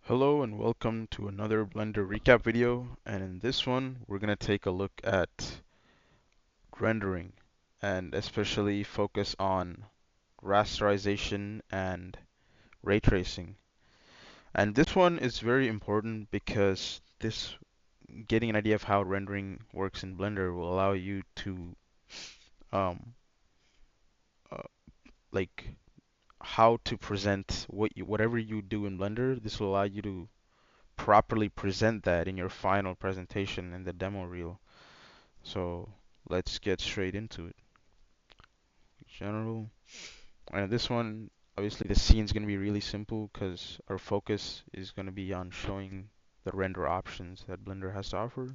Hello and welcome to another Blender recap video, and in this one we're going to take a look at rendering and especially focus on rasterization and ray tracing. And this one is very important because this getting an idea of how rendering works in Blender will allow you to um, uh, like how to present whatever you do in Blender. This will allow you to properly present that in your final presentation in the demo reel. So let's get straight into it. General. And this one, obviously the scene is going to be really simple because our focus is going to be on showing the render options that Blender has to offer.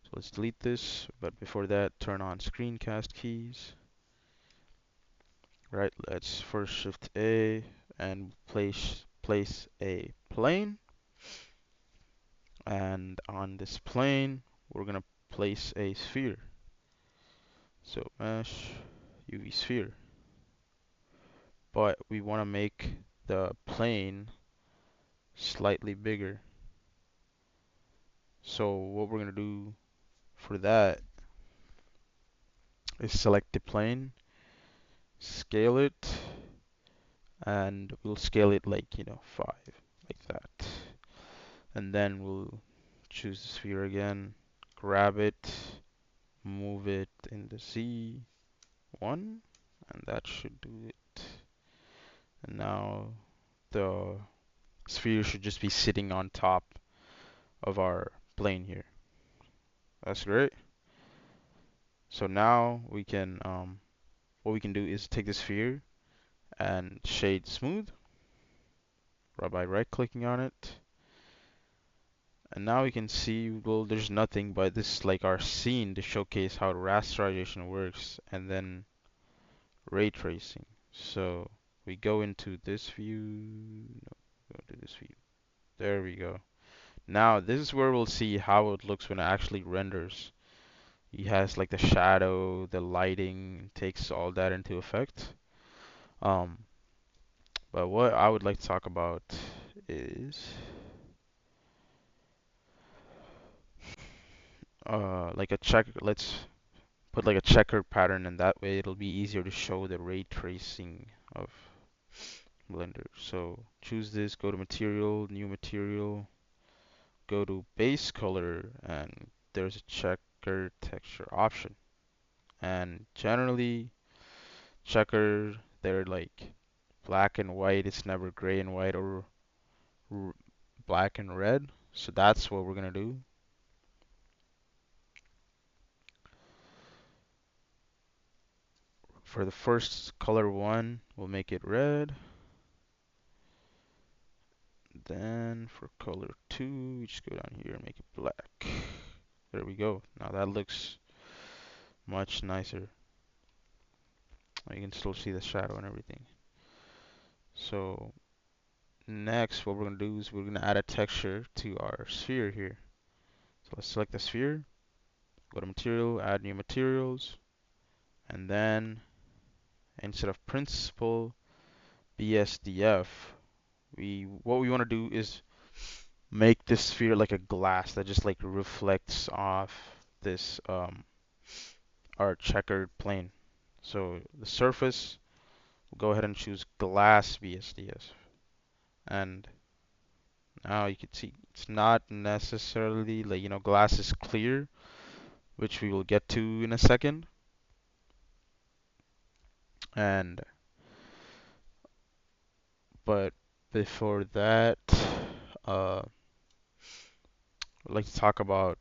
So let's delete this, but before that, turn on screencast keys. Right, let's first shift A and place a plane. And on this plane, we're going to place a sphere. So mesh UV sphere. But we want to make the plane slightly bigger. So what we're going to do for that is select the plane, scale it, and we'll scale it like, 5, like that. And then we'll choose the sphere again, grab it, move it in the Z1, and that should do it. And now the sphere should just be sitting on top of our plane here. That's great. So now what we can do is take the sphere and shade smooth by right clicking on it. And now we can see, well, there's nothing, but this is like our scene to showcase how rasterization works, and then ray tracing. So we go into this view, no, go to this view. There we go. Now this is where we'll see how it looks when it actually renders. He has like the shadow, the lighting, takes all that into effect. Um, but what I would like to talk about is like a check. Let's put like a checker pattern, and that way it'll be easier to show the ray tracing of Blender. So choose this, go to material, new material, go to base color, and there's a checker texture option. And generally, checker, they're like black and white. It's never gray and white or black and red. So that's what we're gonna do. For the first color one, we'll make it red. Then for color two, we just go down here and make it black. There we go. Now that looks much nicer. You can still see the shadow and everything. So next, what we're gonna do is we're gonna add a texture to our sphere here. So let's select the sphere, go to material, add new materials, and then instead of principled BSDF, what we want to do is make this sphere like a glass that just like reflects off this our checkered plane. So the surface, we'll go ahead and choose glass BSDF. And now you can see it's not necessarily like, glass is clear, which we will get to in a second. And but before that, I'd like to talk about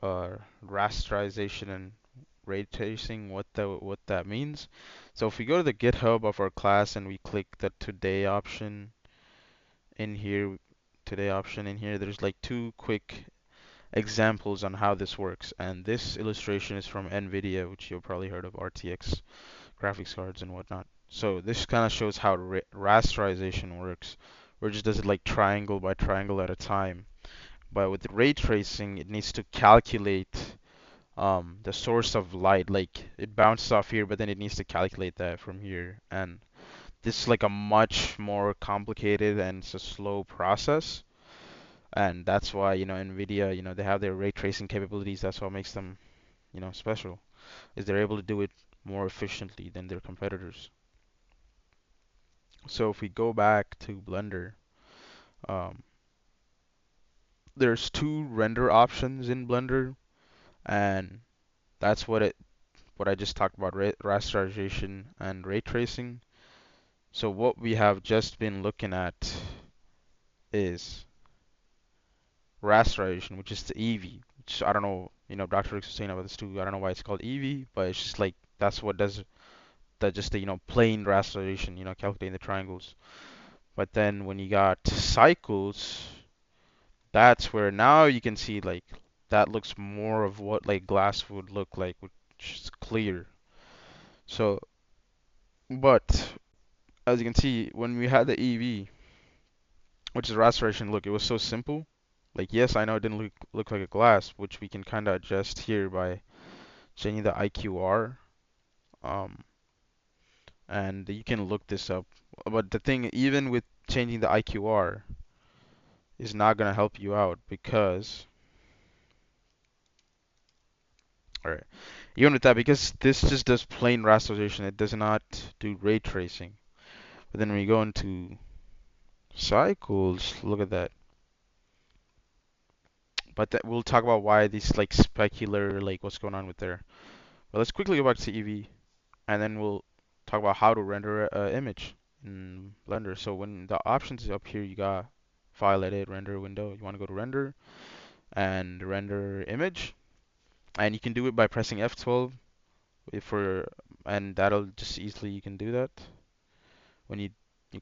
rasterization and ray tracing, what that means. So if we go to the GitHub of our class and we click the in here, today option in here, there's like two quick examples on how this works. And this illustration is from NVIDIA, which you've probably heard of, RTX graphics cards and whatnot. So this kind of shows how rasterization works, where it just does it like triangle by triangle at a time. But with ray tracing, it needs to calculate the source of light. Like it bounces off here, but then it needs to calculate that from here. And this is like a much more complicated and it's a slow process. And that's why, Nvidia, they have their ray tracing capabilities. That's what makes them, special, is they're able to do it more efficiently than their competitors. So if we go back to Blender, um, there's two render options in Blender, and that's what I just talked about, rasterization and ray tracing. So what we have just been looking at is rasterization, which is the EV, which I don't know, Dr. Rick was saying about this too. I don't know why it's called EV, but it's just like that's what does that, just the plain rasterization, calculating the triangles. But then when you got cycles, that's where now you can see like that looks more of what like glass would look like, which is clear. So, but as you can see, when we had the EV, which is rasterization, look, it was so simple. Like, yes, I know it didn't look like a glass, which we can kind of adjust here by changing the IQR. Um, and you can look this up. But the thing, even with changing the IQR, is not gonna help you out because, all right, even with that, because this just does plain rasterization, it does not do ray tracing. But then when you go into cycles, look at that. But that, we'll talk about why these like specular, like what's going on with there. But let's quickly go back to EV, and then we'll talk about how to render an image in Blender. So when the options is up here, you got file, edit, render window. You want to go to render and render image, and you can do it by pressing F12 for, and that'll just easily you can do that. When you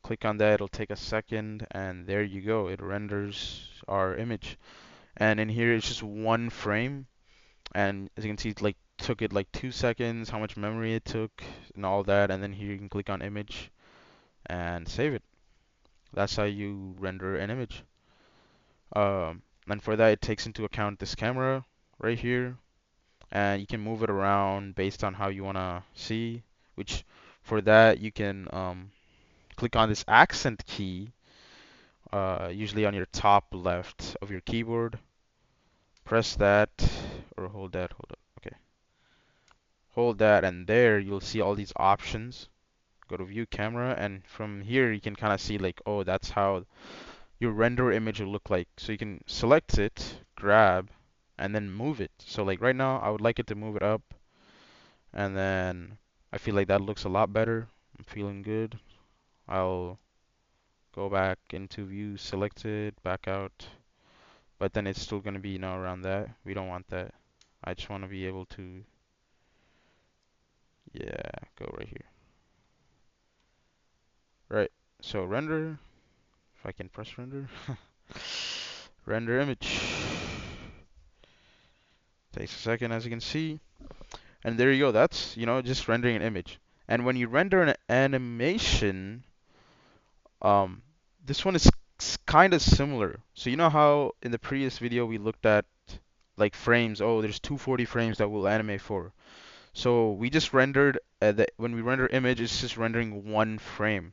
click on that, it'll take a second, and there you go. It renders our image. And in here, it's just one frame, and as you can see, it like took it like 2 seconds, how much memory it took, and all that. And then here you can click on image and save it. That's how you render an image. And for that, it takes into account this camera right here, and you can move it around based on how you wanna see. Which for that you can click on this accent key, usually on your top left of your keyboard. Press that or hold that. Hold up. Okay. Hold that, and there you'll see all these options. Go to view camera, and from here you can kind of see like, oh, that's how your render image will look like. So you can select it, grab, and then move it. So like right now, I would like it to move it up, and then I feel like that looks a lot better. I'm feeling good. I'll go back into view, selected, back out, but then it's still gonna be, around that. We don't want that. I just want to be able to, yeah, go right here. Right. So render, if I can press render, render image. Takes a second, as you can see. And there you go. That's, just rendering an image. And when you render an animation, um, this one is kind of similar. So you know how in the previous video we looked at like frames. Oh, there's 240 frames that we'll animate for. So we just rendered when we render image, it's just rendering one frame.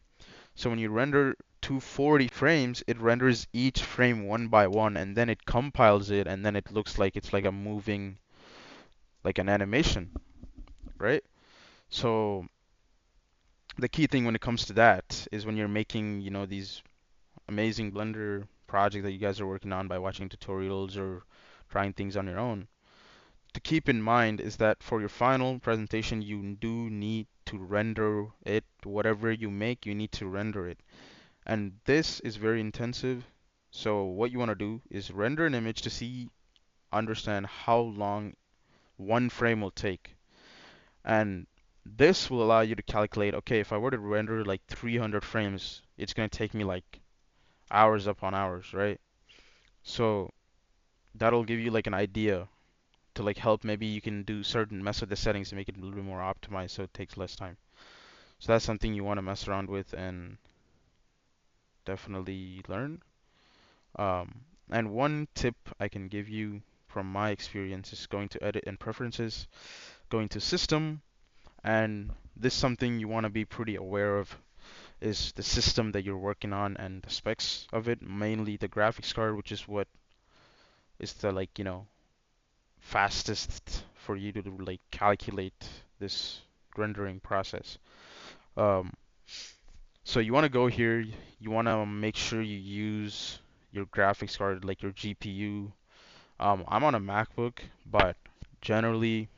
So when you render 240 frames, it renders each frame one by one, and then it compiles it, and then it looks like it's like a moving, like an animation, right? So the key thing when it comes to that is when you're making, these amazing Blender projects that you guys are working on by watching tutorials or trying things on your own, to keep in mind is that for your final presentation, you do need to render it. Whatever you make, you need to render it. And this is very intensive. So what you want to do is render an image to understand how long one frame will take. And this will allow you to calculate, okay, if I were to render like 300 frames, it's going to take me like hours upon hours, right? So that'll give you like an idea to like help. Maybe you can do certain mess with the settings to make it a little bit more optimized so it takes less time. So that's something you want to mess around with and definitely learn. And one tip I can give you from my experience is going to edit and preferences, going to system, and this is something you want to be pretty aware of. is the system that you're working on and the specs of it, mainly the graphics card, which is what is the like, fastest for you to like calculate this rendering process. Um, so you want to go here, you want to make sure you use your graphics card, like your GPU. I'm on a MacBook, but generally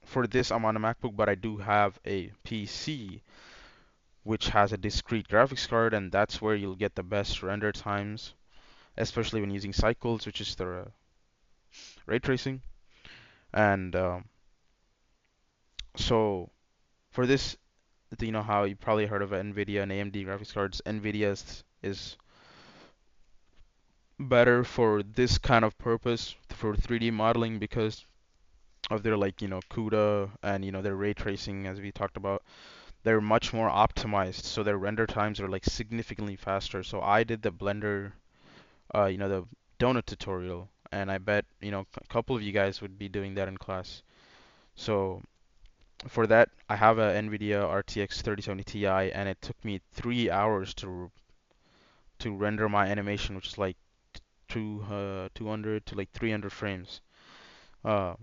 for this I'm on a MacBook, but I do have a PC which has a discrete graphics card, and that's where you'll get the best render times, especially when using cycles, which is the ray tracing. And so for this, you know how you probably heard of NVIDIA and AMD graphics cards. NVIDIA is better for this kind of purpose for 3D modeling because of their like CUDA and their ray tracing, as we talked about. They're much more optimized, so their render times are like significantly faster. So I did the Blender, the donut tutorial, and I bet a couple of you guys would be doing that in class. So for that, I have a NVIDIA RTX 3070 Ti, and it took me 3 hours to render my animation, which is like 200 to like 300 frames. Uh,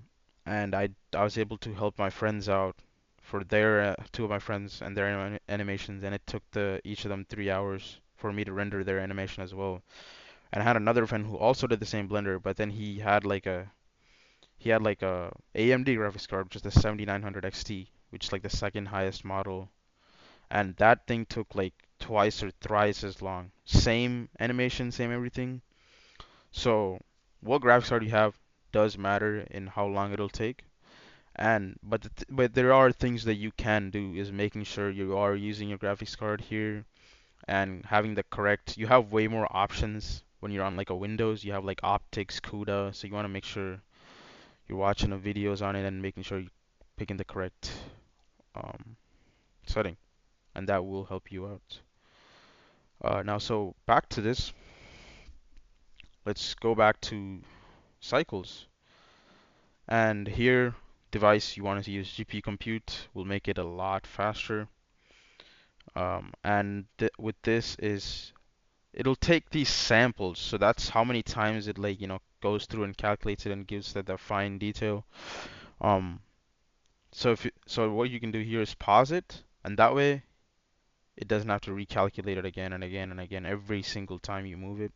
and I was able to help my friends out for their two of my friends and their animations, and it took each of them 3 hours for me to render their animation as well. And I had another friend who also did the same Blender, but then he had like a AMD graphics card, which is the 7900 XT, which is like the second highest model, and that thing took like twice or thrice as long. Same animation, same everything. So what graphics card you have does matter in how long it'll take. And but there are things that you can do is making sure you are using your graphics card here and having the correct. You have way more options when you're on like a Windows. You have like optics, CUDA, so you want to make sure you're watching the videos on it and making sure you're picking the correct um, setting, and that will help you out. Now, so back to this. Let's go back to cycles. And here, device you want to use GPU compute will make it a lot faster. And th with this is it'll take these samples, so that's how many times it like goes through and calculates it and gives the fine detail. Um, so what you can do here is pause it, and that way it doesn't have to recalculate it again and again and again every single time you move it.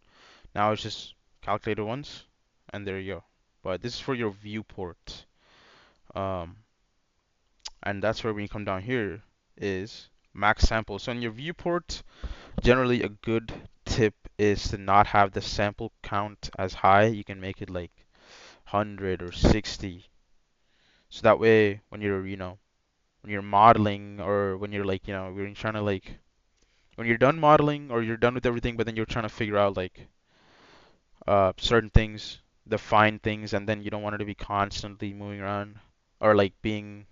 Now it's just calculated once, and there you go. But this is for your viewport. Um, and that's where when you come down here is max sample. So in your viewport, generally a good tip is to not have the sample count as high. You can make it like 100 or 60. So that way when you're modeling or when you're like, when you're trying to like when you're done modeling or you're done with everything, but then you're trying to figure out like certain things, the fine things, and then you don't want it to be constantly moving around or like being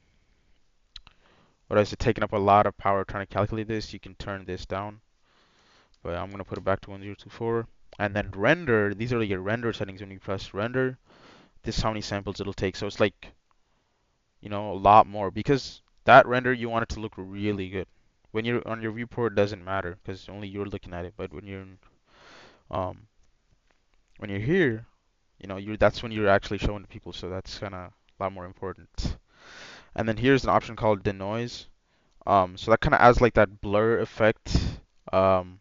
what is it taking up a lot of power trying to calculate this. You can turn this down, but I'm gonna put it back to 1024. And then render, these are your render settings. When you press render, this is how many samples it'll take. So it's like, a lot more because that render you want it to look really good. When you're on your viewport, it doesn't matter because only you're looking at it. But um when you're here, you that's when you're actually showing to people. So that's kind of a lot more important. And then here's an option called denoise. So that kind of adds like that blur effect. Um,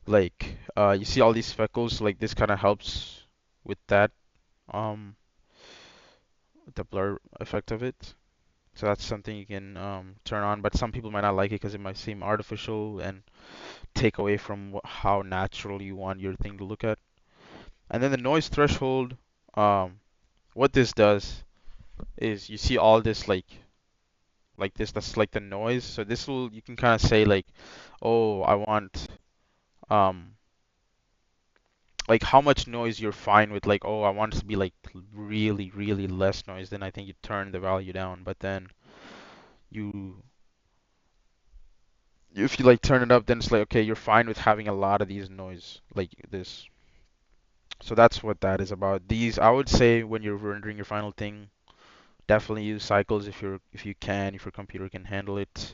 like you see all these speckles, like this kind of helps with that um the blur effect of it. So that's something you can turn on, but some people might not like it because it might seem artificial and take away from how natural you want your thing to look at. And then the noise threshold, what this does is you see all this like this, that's like the noise. So this will you can kind of say like, oh, I want um like how much noise you're fine with. Like, oh, I want it to be like really really less noise, then I think you turn the value down. But then you if you like turn it up, then it's like okay, you're fine with having a lot of these noise like this. So that's what that is about. These I would say when you're rendering your final thing, Definitely use cycles if you can, if your computer can handle it.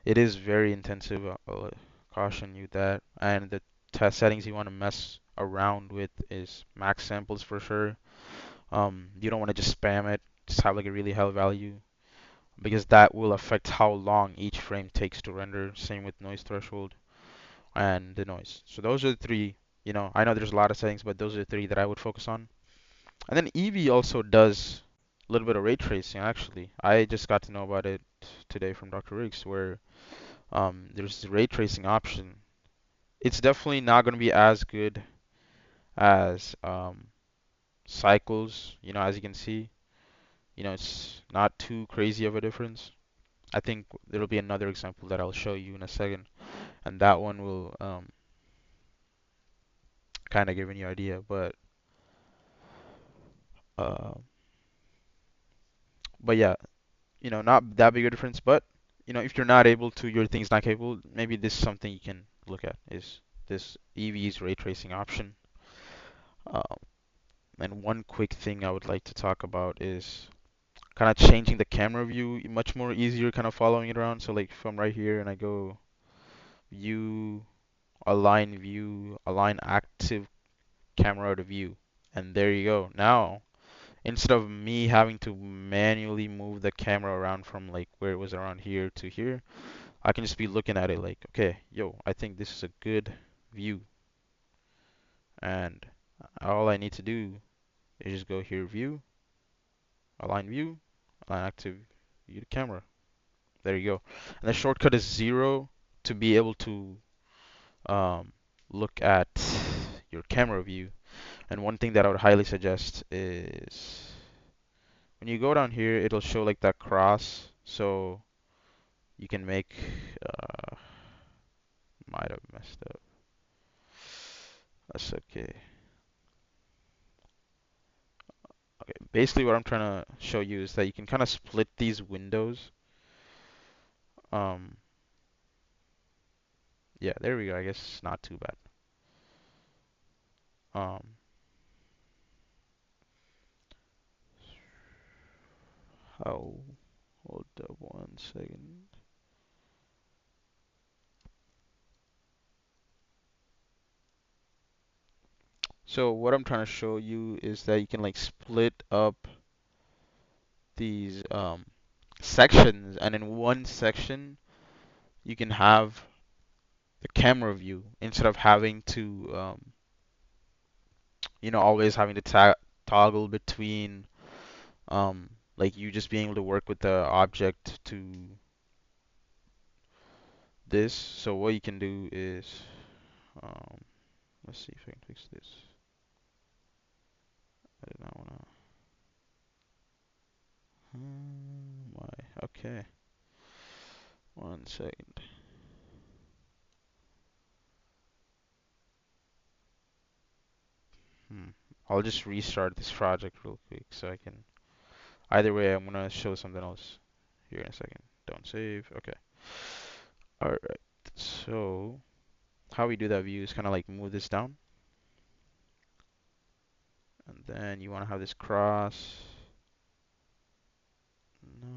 It is very intensive. I'll caution you that. And the test settings you want to mess around with is max samples for sure. You don't want to just spam it. Just have like a really high value because that will affect how long each frame takes to render. Same with noise threshold and the noise. So those are the three. I know there's a lot of settings, but those are the three that I would focus on. And then Eevee also does a little bit of ray tracing actually. I just got to know about it today from Dr. Riggs, where there's the ray tracing option. It's definitely not going to be as good as Cycles, as you can see. It's not too crazy of a difference. I think there'll be another example that I'll show you in a second, and that one will kind of give you an idea. Uh, but yeah, not that big a difference. But if you're not able to, your thing's not capable, maybe this is something you can look at. Is this EV's ray tracing option? Um, and one quick thing I would like to talk about is kind of changing the camera view, much more easier, kind of following it around. So like if I'm right here and I go view, align active camera to view, and there you go. Now instead of me having to manually move the camera around from like where it was around here to here, I can just be looking at it like, okay, yo, I think this is a good view, and all I need to do is just go here, view, align active view to camera. There you go. And the shortcut is 0 to be able to um, look at your camera view. And one thing that I would highly suggest is when you go down here, it'll show like that cross. So you can make, uh, might have messed up. That's okay. Okay, basically what I'm trying to show you is that you can kind of split these windows. Um, yeah, there we go. I guess it's not too bad. Um, how, hold up 1 second. So what I'm trying to show you is that you can like split up these sections, and in one section you can have the camera view instead of having to always having to toggle between like you just being able to work with the object to this. So what you can do is um, let's see if I can fix this. I did not wanna. Why? Okay. 1 second. Hmm. I'll just restart this project real quick so I can. Either way, I'm gonna show something else here in a second. Don't save. Okay. Alright. So how we do that view is kind of like move this down, and then you want to have this cross. No,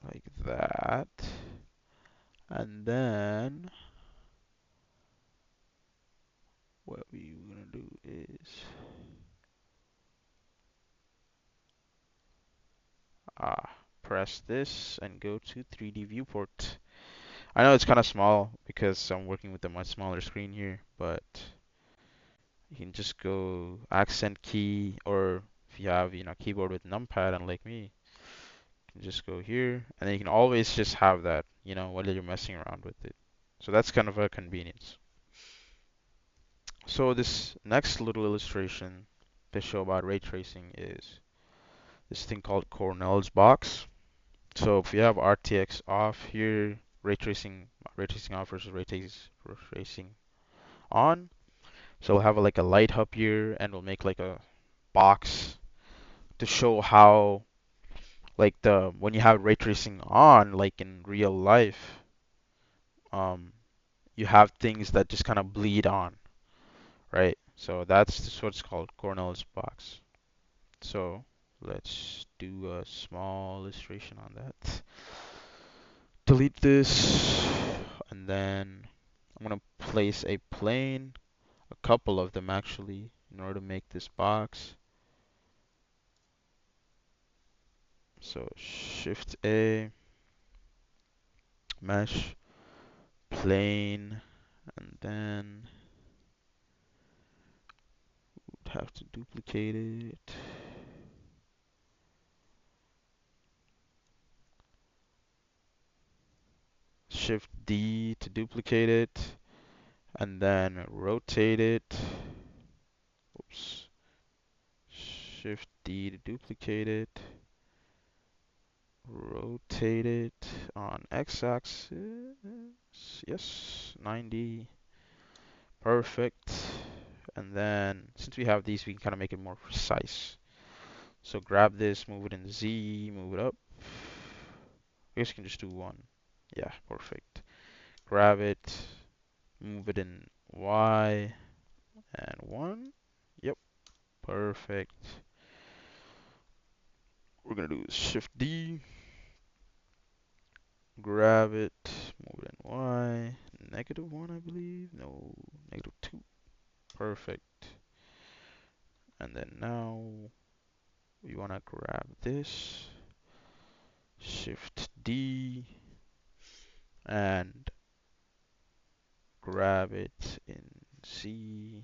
like that. And then what we're gonna do is press this and go to 3D viewport. I know it's kind of small because I'm working with a much smaller screen here, but you can just go accent key, or if you have, keyboard with numpad unlike me, you can just go here, and then you can always just have that, while you're messing around with it. So that's kind of a convenience. So this next little illustration to show about ray tracing is this thing called Cornell's box. So if you have RTX off here, ray tracing off versus ray tracing on. So we'll have like a light up here, and we'll make like a box to show how like the when you have ray tracing on, like in real life, um, you have things that just kind of bleed on, right? So that's what's called Cornell's box. So let's do a small illustration on that. Delete this, and then I'm gonna place a plane, a couple of them actually, in order to make this box. So Shift A, mesh, plane, and then we'd have to duplicate it. Shift D to duplicate it, and then rotate it. Oops. Shift D to duplicate it. Rotate it on x-axis. Yes, 90. Perfect. And then since we have these, we can kind of make it more precise. So grab this, move it in Z, move it up. I guess you can just do one. Yeah, perfect. Grab it, move it in Y, and one. Yep, perfect. We're gonna do Shift D, grab it, move it in Y, -1, I believe. No, -2. Perfect. And then now we want to grab this, Shift D, and grab it in C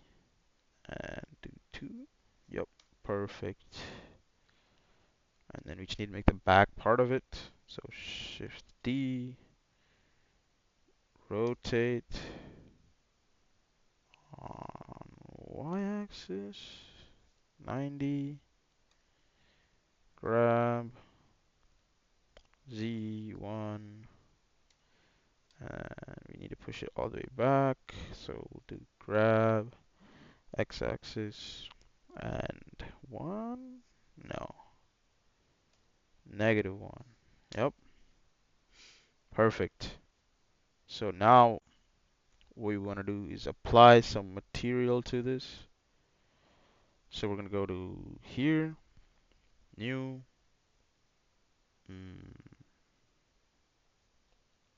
and do 2. Yep, perfect. And then we just need to make the back part of it. So Shift D, rotate on Y-axis, 90, grab Z1, and we need to push it all the way back. So we'll do grab x-axis and 1. No, -1. Yep, perfect. So now what we want to do is apply some material to this. So we're going to go to here, new, mm,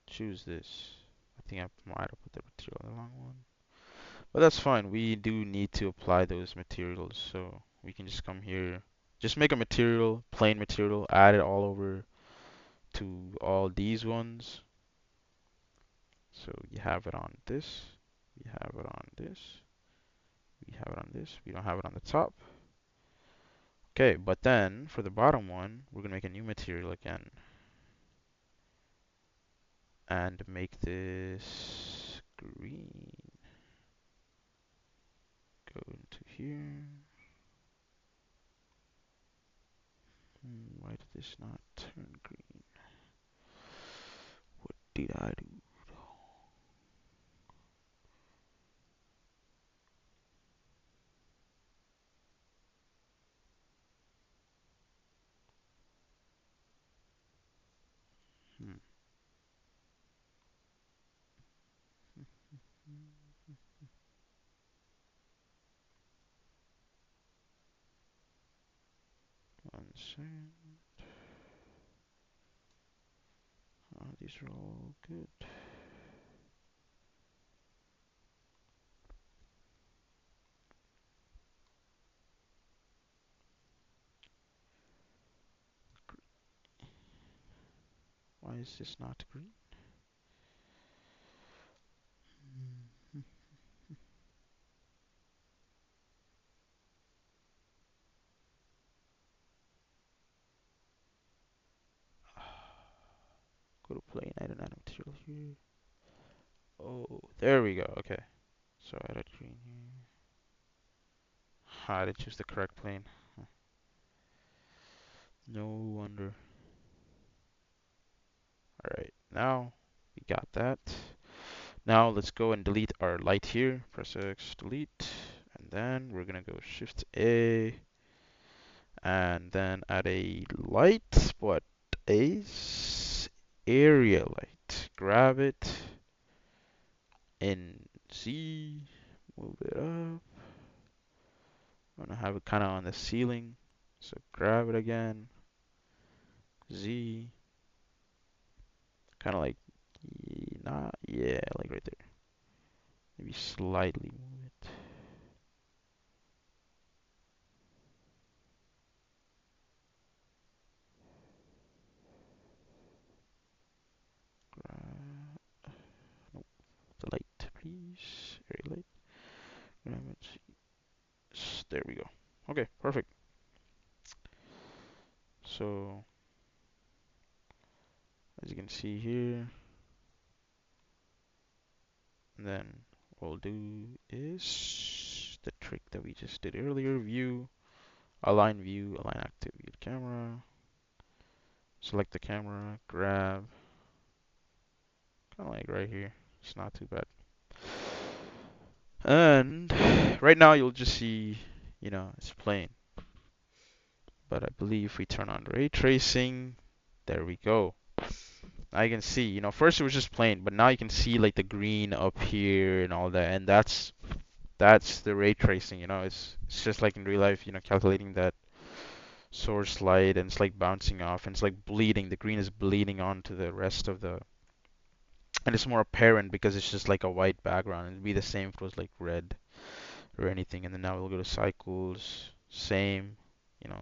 choose this. I think I might have put the material in the wrong one. But that's fine. We do need to apply those materials. So we can just come here, just make a material, plain material, add it all over to all these ones. So you have it on this, we have it on this, we have it on this, we don't have it on the top. Okay, but then for the bottom one, we're gonna make a new material again and make this green. Go into here. Why did this not turn green? What did I do? Hmm. 1 second. These are all good. Why is this not green? Go to plane, add an add material here. Oh, there we go. Okay. So added green here. I didn't choose the correct plane. No wonder. Alright, now we got that. Now let's go and delete our light here. Press X, delete. And then we're gonna go Shift A and then add a light, but a area light. Grab it in Z, move it up. I'm gonna have it kind of on the ceiling. So grab it again, Z, kind of like, not, yeah, like right there. Maybe slightly move it. Nope, the light, please. Very light. There we go. Okay, perfect. So, as you can see here, then what we'll do is the trick that we just did earlier. View, align active view camera. Select the camera, grab, kind of like right here. It's not too bad. And right now you'll just see, it's plain. But I believe if we turn on ray tracing, there we go. Now you can see, first it was just plain, but now you can see like the green up here and all that, and that's the ray tracing, it's just like in real life, calculating that source light and it's like bouncing off and it's like bleeding. The green is bleeding onto the rest of the, and it's more apparent because it's just like a white background. It'd be the same if it was like red or anything. And then now we'll go to cycles, same, you know,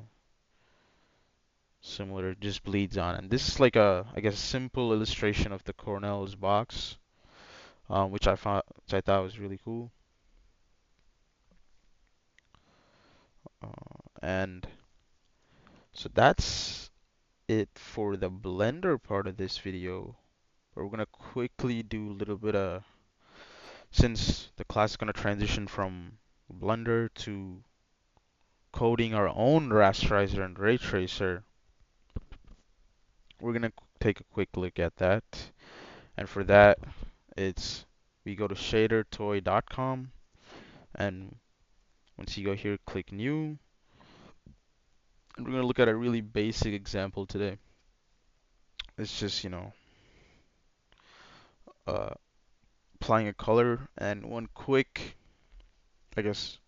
similar, just bleeds on. And this is like a, I guess, simple illustration of the Cornell's box, which I thought was really cool. And so that's it for the Blender part of this video. But we're gonna quickly do a little bit of, since the class is gonna transition from Blender to coding our own rasterizer and ray tracer, we're gonna take a quick look at that. And for that, it's we go to shadertoy.com, and once you go here, click new, and we're gonna look at a really basic example today. It's just, uh, applying a color. And one quick, I guess,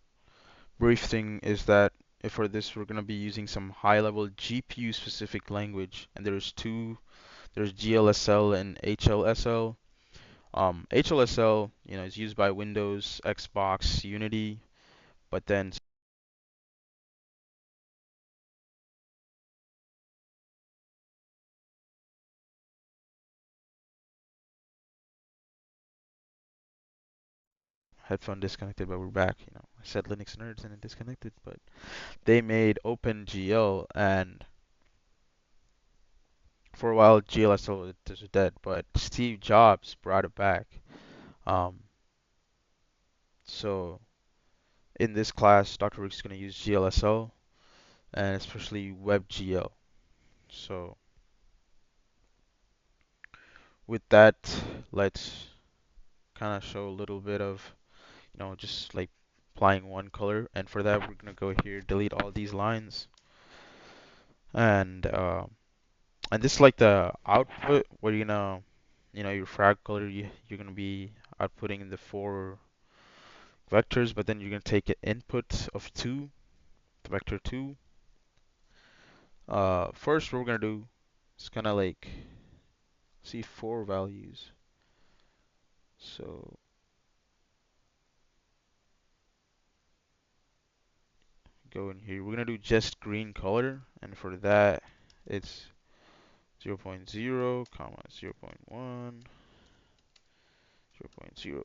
brief thing is that if for this we're gonna be using some high-level GPU specific language, and there's GLSL and HLSL. HLSL, is used by Windows, Xbox, Unity, but then headphone disconnected, but we're back. I said Linux nerds and it disconnected, but they made OpenGL, and for a while GLSL was dead, but Steve Jobs brought it back. Um, so in this class, Dr. Rick's going to use GLSL and especially WebGL. So with that, let's kind of show a little bit of, just like applying one color. And for that, we're gonna go here, delete all these lines, and this is like the output where you're gonna, your frag color, you're gonna be outputting in the 4 vectors, but then you're gonna take an input of 2, the vector 2. First, what we're gonna do is kind of like see 4 values. So go in here. We're gonna do just green color, and for that, it's 0, 0.0, comma 0, 0.1, 0, 0.0. And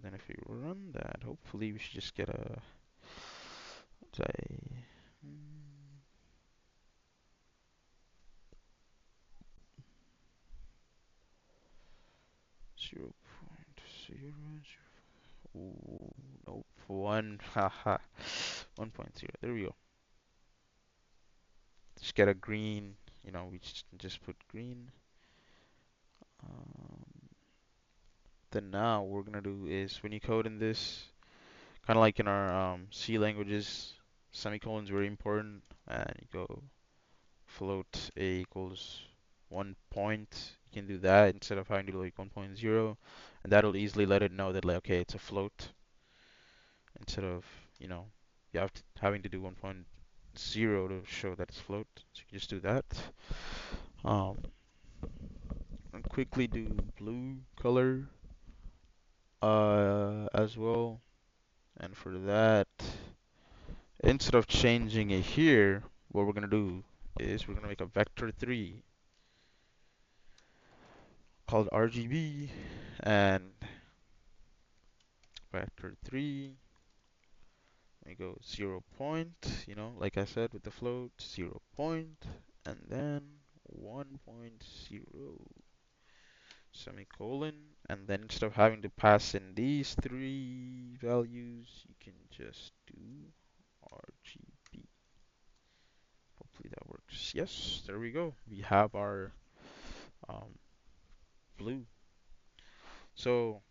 then if we run that, hopefully we should just get a, say, 0.0. Ooh, nope, 1, haha, 1.0. There we go. Just get a green, we just put green. Um, then now what we're gonna do is when you code in this, kind of like in our C languages, semicolons very important, and you go float a equals 1 point. You can do that instead of having to do like 1.0, and that'll easily let it know that like okay, it's a float instead of you have to, having to do 1.0 to show that it's float. So you can just do that. Um, and quickly do blue color as well. And for that, instead of changing it here, what we're gonna do is we're gonna make a vector 3 called RGB, and vector 3, we go 0 point, like I said with the float, 0 point, and then 1.0 semicolon, and then instead of having to pass in these three values, you can just do RGB. Hopefully that works. Yes, there we go. We have our um, blue. So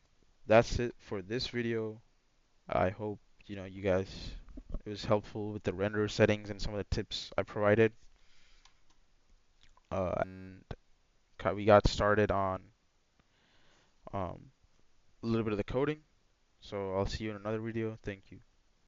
that's it for this video. I hope you guys, it was helpful with the render settings and some of the tips I provided. And we got started on a little bit of the coding. So I'll see you in another video. Thank you.